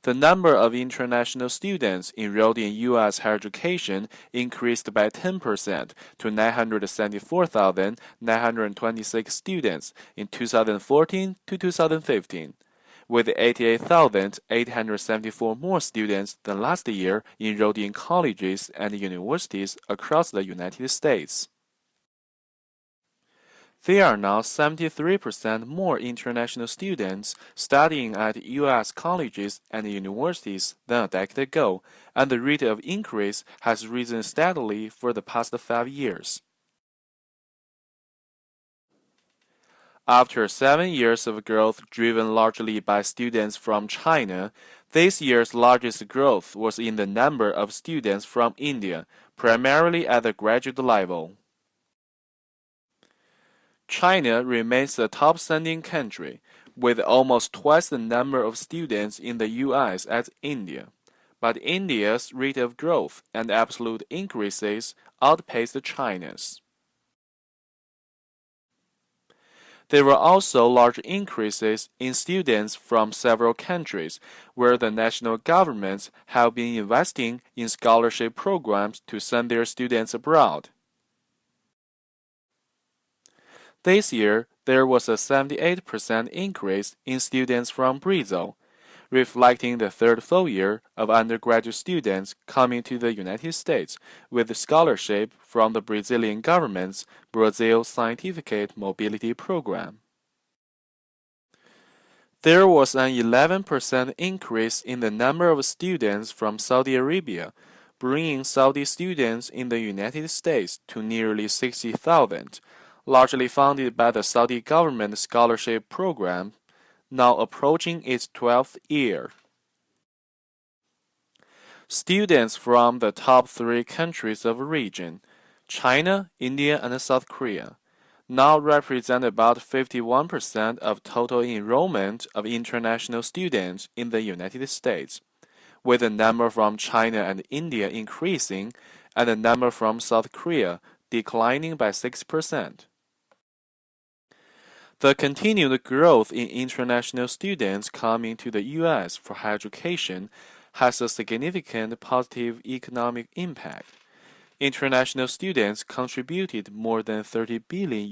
The number of international students enrolled in U.S. higher education increased by 10% to 974,926 students in 2014 to 2015, with 88,874 more students than last year enrolled in colleges and universities across the United States. There are now 73% more international students studying at U.S. colleges and universities than a decade ago, and the rate of increase has risen steadily for the past 5 years. After 7 years of growth driven largely by students from China, this year's largest growth was in the number of students from India, primarily at the graduate level. China remains the top sending country, with almost twice the number of students in the U.S. as India. But India's rate of growth and absolute increases outpaced China's. There were also large increases in students from several countries where the national governments have been investing in scholarship programs to send their students abroad. This year, there was a 78% increase in students from Brazil, reflecting the third full year of undergraduate students coming to the United States with scholarship from the Brazilian government's Brazil Scientific Mobility Program. There was an 11% increase in the number of students from Saudi Arabia, bringing Saudi students in the United States to nearly 60,000, largely funded by the Saudi government scholarship program, now approaching its 12th year. Students from the top 3 countries of the region, China, India, and South Korea, now represent about 51% of total enrollment of international students in the United States, with the number from China and India increasing and the number from South Korea declining by 6%. The continued growth in international students coming to the U.S. for higher education has a significant positive economic impact. International students contributed more than $30 billion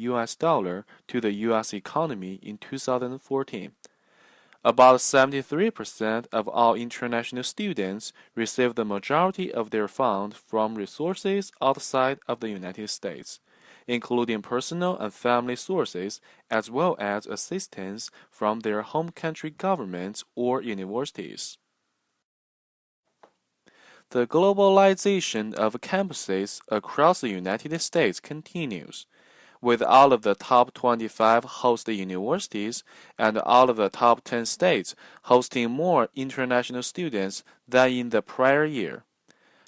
to the U.S. economy in 2014. About 73% of all international students receive the majority of their funds from resources outside of the United States, including personal and family sources, as well as assistance from their home country governments or universities. The globalization of campuses across the United States continues, with all of the top 25 host universities and all of the top 10 states hosting more international students than in the prior year.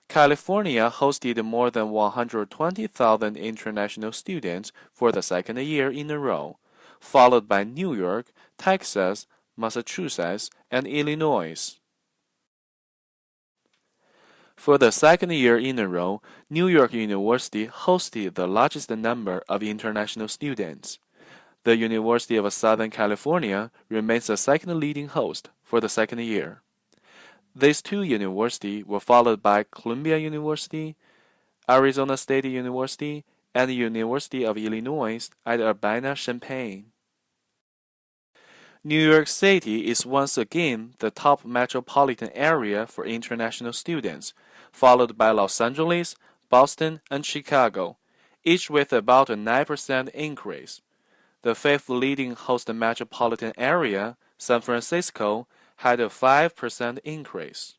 California hosted more than 120,000 international students for the second year in a row, followed by New York, Texas, Massachusetts, and Illinois. For the second year in a row, New York University hosted the largest number of international students. The University of Southern California remains the second leading host for the second year. These 2 universities were followed by Columbia University, Arizona State University, and the University of Illinois at Urbana-Champaign. New York City is once again the top metropolitan area for international students, followed by Los Angeles, Boston, and Chicago, each with about a 9% increase. The 5th leading host metropolitan area, San Francisco, had a 5% increase.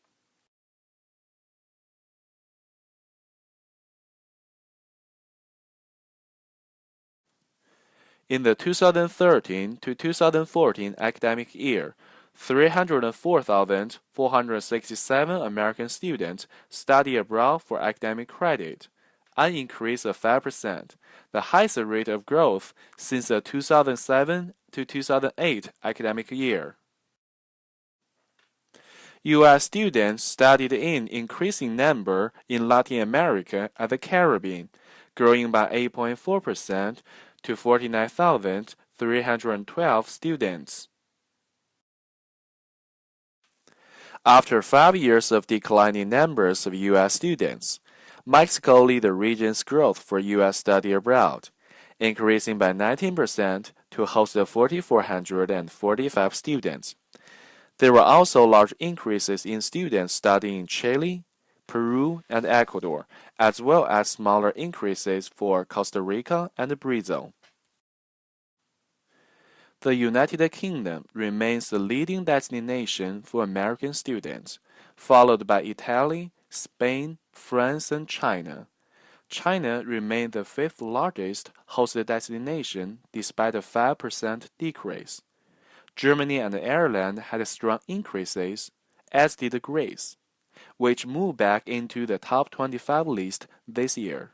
In the 2013 to 2014 academic year, 304,467 American students study abroad for academic credit, an increase of 5%, the highest rate of growth since the 2007 to 2008 academic year. U.S. students studied in increasing number in Latin America and the Caribbean, growing by 8.4% to 49,312 students. After 5 years of declining numbers of U.S. students, Mexico led the region's growth for U.S. study abroad, increasing by 19% to host 4,445 students. There were also large increases in students studying in Chile, Peru, and Ecuador, as well as smaller increases for Costa Rica and Brazil. The United Kingdom remains the leading destination for American students, followed by Italy, Spain, France, and China. China remained the fifth largest host destination despite a 5% decrease. Germany and Ireland had strong increases, as did Greece, which moved back into the top 25 list this year.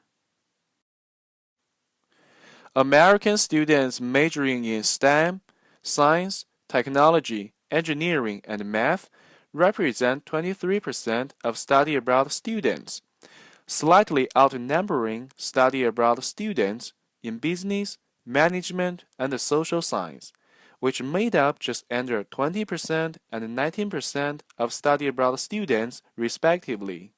American students majoring in STEM, science, technology, engineering, and math represent 23% of study abroad students, slightly outnumbering study abroad students in business, management, and social science, which made up just under 20% and 19% of study abroad students, respectively.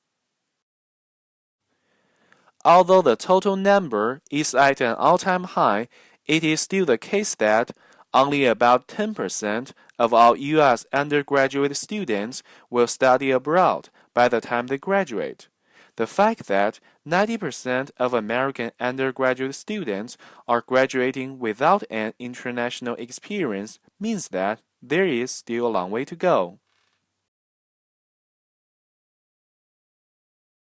Although the total number is at an all-time high, it is still the case that only about 10% of all U.S. undergraduate students will study abroad by the time they graduate. The fact that 90% of American undergraduate students are graduating without an international experience means that there is still a long way to go.